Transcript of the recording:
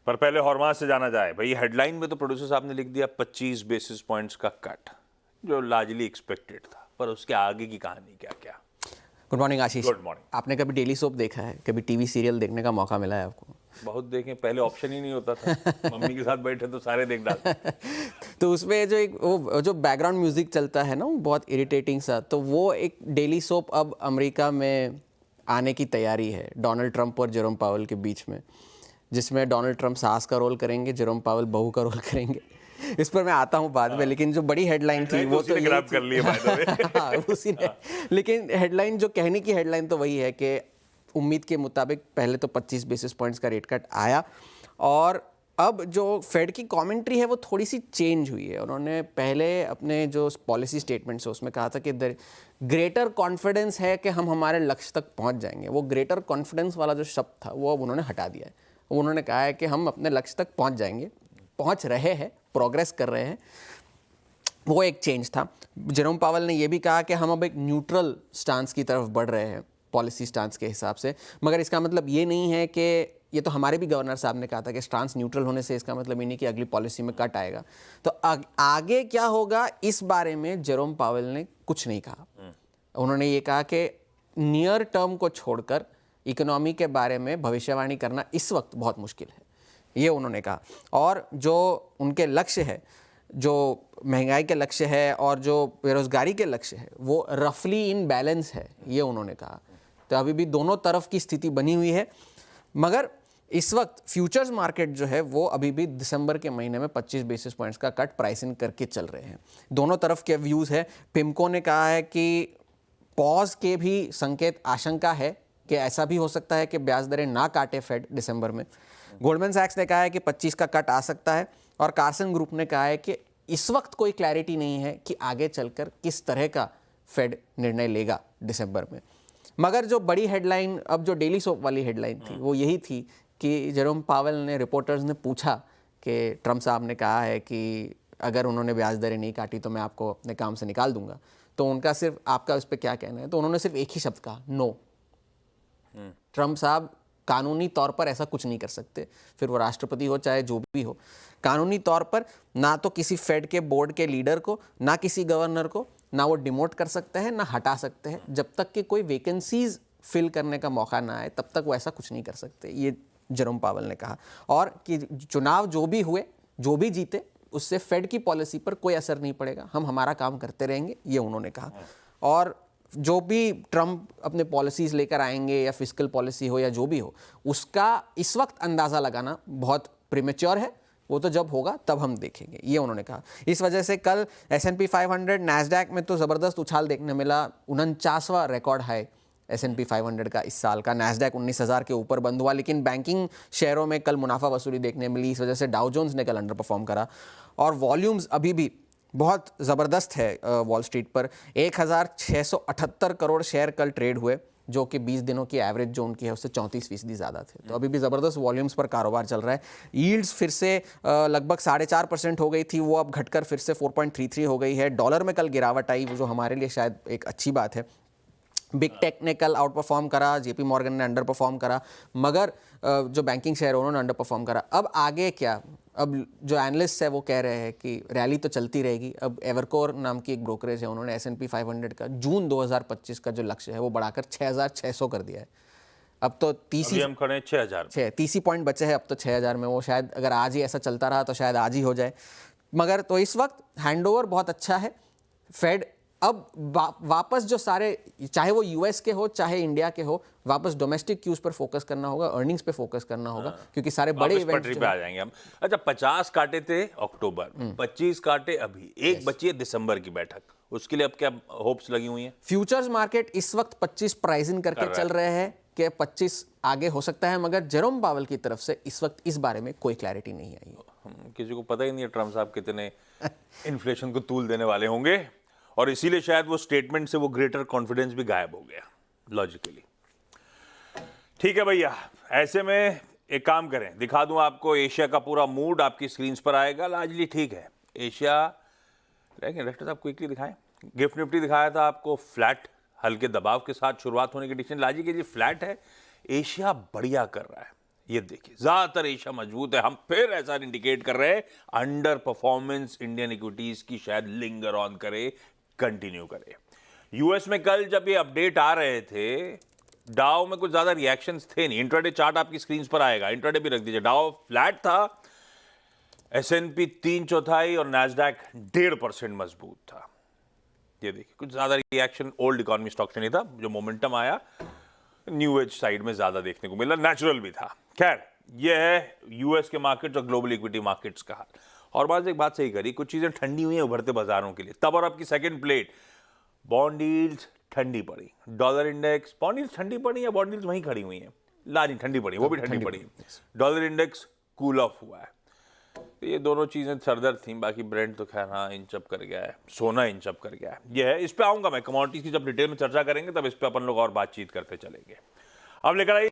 पर पहले हॉर्मा से जाना जाए भाई, हेडलाइन में तो प्रोड्यूसर साहब ने लिख दिया 25 बेसिस पॉइंट्स का कट, जो लार्जली एक्सपेक्टेड था, पर उसके आगे की कहानी क्या क्या। Good morning Ashish. Good morning. आपने कभी डेली सोप देखा है? कभी टीवी सीरियल देखने का मौका मिला है आपको? बहुत देखें, पहले ऑप्शन ही नहीं होता था। मम्मी के साथ बैठे तो सारे देख डालते। तो उसमें जो एक वो जो बैकग्राउंड म्यूजिक चलता है ना, वो बहुत इरिटेटिंग सा, तो वो एक डेली सोप अब अमेरिका में आने की तैयारी है डोनाल्ड ट्रंप और जेरोम पावेल के बीच में, जिसमें डोनाल्ड ट्रंप सास का रोल करेंगे, जेरोम पावेल बहू का रोल करेंगे। इस पर मैं आता हूँ बाद में, लेकिन जो बड़ी हेडलाइन थी वो तो ग्रैब कर लिए बाय द वे। उसी ने। लेकिन हेडलाइन जो कहने की हेडलाइन तो वही है कि उम्मीद के मुताबिक पहले तो 25 बेसिस पॉइंट्स का रेट कट आया, और अब जो फेड की कमेंट्री है वो थोड़ी सी चेंज हुई है। उन्होंने पहले अपने जो पॉलिसी स्टेटमेंट्स है उसमें कहा था कि ग्रेटर कॉन्फिडेंस है कि हम हमारे लक्ष्य तक पहुंच जाएंगे। वो ग्रेटर कॉन्फिडेंस वाला जो शब्द था वो अब उन्होंने हटा दिया है। उन्होंने कहा है कि हम अपने लक्ष्य तक पहुंच जाएंगे, पहुंच रहे हैं, प्रोग्रेस कर रहे हैं। वो एक चेंज था। जेरोम पावेल ने यह भी कहा कि हम अब एक न्यूट्रल स्टांस की तरफ बढ़ रहे हैं पॉलिसी स्टांस के हिसाब से, मगर इसका मतलब ये नहीं है कि, ये तो हमारे भी गवर्नर साहब ने कहा था कि स्टांस न्यूट्रल होने से इसका मतलब ये नहीं कि अगली पॉलिसी में कट आएगा। तो आगे क्या होगा इस बारे में जेरोम पावेल ने कुछ नहीं कहा। उन्होंने ये कहा कि नियर टर्म को छोड़कर इकोनॉमी के बारे में भविष्यवाणी करना इस वक्त बहुत मुश्किल है, ये उन्होंने कहा। और जो उनके लक्ष्य है, जो महंगाई के लक्ष्य है और जो बेरोजगारी के लक्ष्य है, वो रफली इन बैलेंस है, ये उन्होंने कहा। तो अभी भी दोनों तरफ की स्थिति बनी हुई है, मगर इस वक्त फ्यूचर्स मार्केट जो है वो अभी भी दिसंबर के महीने में 25 बेसिस पॉइंट्स का कट प्राइसिंग करके चल रहे हैं। दोनों तरफ के व्यूज़ है। पिमको ने कहा है कि पॉज के भी संकेत, आशंका है कि ऐसा भी हो सकता है कि ब्याज दरें ना काटे फेड दिसंबर में। गोल्डमैन सैक्स ने कहा है कि 25 का कट आ सकता है, और कार्सन ग्रुप ने कहा है कि इस वक्त कोई क्लैरिटी नहीं है कि आगे चलकर किस तरह का फेड निर्णय लेगा दिसंबर में। मगर जो बड़ी हेडलाइन, अब जो डेली सोप वाली हेडलाइन थी वो यही थी कि जेरोम पावेल ने, रिपोर्टर्स ने पूछा कि ट्रंप साहब ने कहा है कि अगर उन्होंने ब्याज दरें नहीं काटी तो मैं आपको अपने काम से निकाल दूंगा। तो उनका सिर्फ, आपका उस पर क्या कहना है? तो उन्होंने सिर्फ एक ही शब्द कहा, नो। ट्रंप साहब कानूनी तौर पर ऐसा कुछ नहीं कर सकते, फिर वो राष्ट्रपति हो चाहे जो भी हो। कानूनी तौर पर ना तो किसी फेड के बोर्ड के लीडर को, ना किसी गवर्नर को, ना वो डिमोट कर सकते हैं, ना हटा सकते हैं। जब तक कि कोई वैकेंसीज फिल करने का मौका ना आए तब तक वो ऐसा कुछ नहीं कर सकते, ये जेरोम पावेल ने कहा। और कि चुनाव जो भी हुए, जो भी जीते, उससे फेड की पॉलिसी पर कोई असर नहीं पड़ेगा, हम हमारा काम करते रहेंगे, ये उन्होंने कहा। और जो भी ट्रंप अपने पॉलिसीज़ लेकर आएंगे, या फिस्कल पॉलिसी हो या जो भी हो, उसका इस वक्त अंदाज़ा लगाना बहुत प्रीमेच्योर है। वो तो जब होगा तब हम देखेंगे, ये उन्होंने कहा। इस वजह से कल S&P 500, नैस्डैक में तो ज़बरदस्त उछाल देखने मिला। 49वां रिकॉर्ड हाई S&P 500 का इस साल का। नैस्डैक 19,000 के ऊपर बंद हुआ, लेकिन बैंकिंग शेयरों में कल मुनाफा वसूली देखने मिली। इस वजह से डाउ जोन्स ने कल अंडर परफॉर्म करा, और वॉल्यूम्स अभी भी बहुत ज़बरदस्त है वॉल स्ट्रीट पर। 1,678 करोड़ शेयर कल ट्रेड हुए, जो कि 20 दिनों की एवरेज जो उनकी है उससे 34% ज़्यादा थे। तो अभी भी ज़बरदस्त वॉल्यूम्स पर कारोबार चल रहा है। यील्ड्स फिर से लगभग 4.5% हो गई थी, वो अब घटकर फिर से 4.33 हो गई है। डॉलर में कल गिरावट आई, जो हमारे लिए शायद एक अच्छी बात है। बिग टेक ने कल आउट परफॉर्म करा, जेपी मॉर्गन ने अंडर परफॉर्म करा, मगर जो बैंकिंग शेयर उन्होंने अंडर परफॉर्म करा। अब आगे क्या? अब जो एनालिस्ट है वो कह रहे हैं कि रैली तो चलती रहेगी। अब एवरकोर नाम की एक ब्रोकरेज है, उन्होंने S&P 500 का जून 2025 का जो लक्ष्य है वो बढ़ाकर 6,600 कर दिया है। अब तो 30 पॉइंट बचे हैं, अब तो 6,000 में। वो शायद अगर आज ही ऐसा चलता रहा तो शायद आज ही हो जाए। मगर तो इस वक्त हैंडओवर बहुत अच्छा है। फेड अब वापस जो सारे, चाहे वो यूएस के हो चाहे इंडिया के हो, वापस डोमेस्टिक क्यूज पर फोकस करना होगा, अर्निंग्स पे फोकस करना होगा, क्योंकि सारे बड़े इवेंट्स पे आ जाएंगे हम। अच्छा, 50 काटे थे अक्टूबर, 25 काटे अभी, एक बची है दिसंबर की बैठक, उसके लिए अब क्या होप्स लगी हुई हैं? फ्यूचर्स मार्केट इस वक्त 25 प्राइसिंग करके चल रहे हैं कि 25 आगे हो सकता है, मगर जेरोम पावेल की तरफ से इस वक्त इस बारे में कोई क्लैरिटी नहीं आई। किसी को पता ही नहीं है ट्रंप साहब कितने इन्फ्लेशन को तूल देने वाले होंगे, और इसीलिए शायद वो स्टेटमेंट से वो ग्रेटर कॉन्फिडेंस भी गायब हो गया लॉजिकली। ठीक है भैया, ऐसे में एक काम करें, दिखा दूं आपको एशिया का पूरा मूड आपकी स्क्रीन पर आएगा। लार्जली ठीक है एशिया, लेकिन डॉक्टर साहब क्विकली दिखाएं। गिफ्ट निफ्टी दिखाया था आपको फ्लैट, हल्के दबाव के साथ शुरुआत होने की डिसीजन। लाजी के जी फ्लैट है, एशिया बढ़िया कर रहा है। ये देखिए ज्यादातर एशिया मजबूत है, हम फिर ऐसा इंडिकेट कर रहे हैं अंडर परफॉर्मेंस इंडियन इक्विटीज की शायद लिंगर ऑन करे, कंटिन्यू करे। यूएस में कल जब ये अपडेट आ रहे थे, डाउ में कुछ ज्यादा रिएक्शंस थे नहीं। इंट्राडे चार्ट आपकी स्क्रीन पर आएगा, इंट्राडे भी रख दीजिए। डाउ फ्लैट था, S&P 3/4 और नैस्डैक 1.5% मजबूत था। ये देखिए कुछ ज्यादा रिएक्शन ओल्ड इकोनॉमी स्टॉक से नहीं था। जो मोमेंटम आया न्यू एज साइड में ज्यादा देखने को मिला, नेचुरल भी था। खैर ये है यूएस के मार्केट्स और ग्लोबल इक्विटी मार्केट्स का हाल। और बात एक बात सही करी, कुछ चीजें ठंडी हुई हैं उभरते बाजारों के लिए। तब और आपकी सेकंड प्लेट, बॉन्ड यील्ड्स ठंडी पड़ी, डॉलर इंडेक्स, बॉन्ड यील्ड्स ठंडी पड़ी या बॉन्ड यील्ड्स वहीं खड़ी हुई हैं? लानी ठंडी पड़ी, वो भी ठंडी पड़ी। डॉलर इंडेक्स कूल ऑफ हुआ है। तो ये दोनों चीजें सरदर्द थी। बाकी ब्रेंड तो खैर हाँ इंच अप कर गया है, सोना इंच अप कर गया है। ये है, इस पे आऊंगा मैं। कमोडिटीज की जब डिटेल में चर्चा करेंगे तब इस पे अपन लोग और बातचीत करते चलेंगे। अब लेकर आइए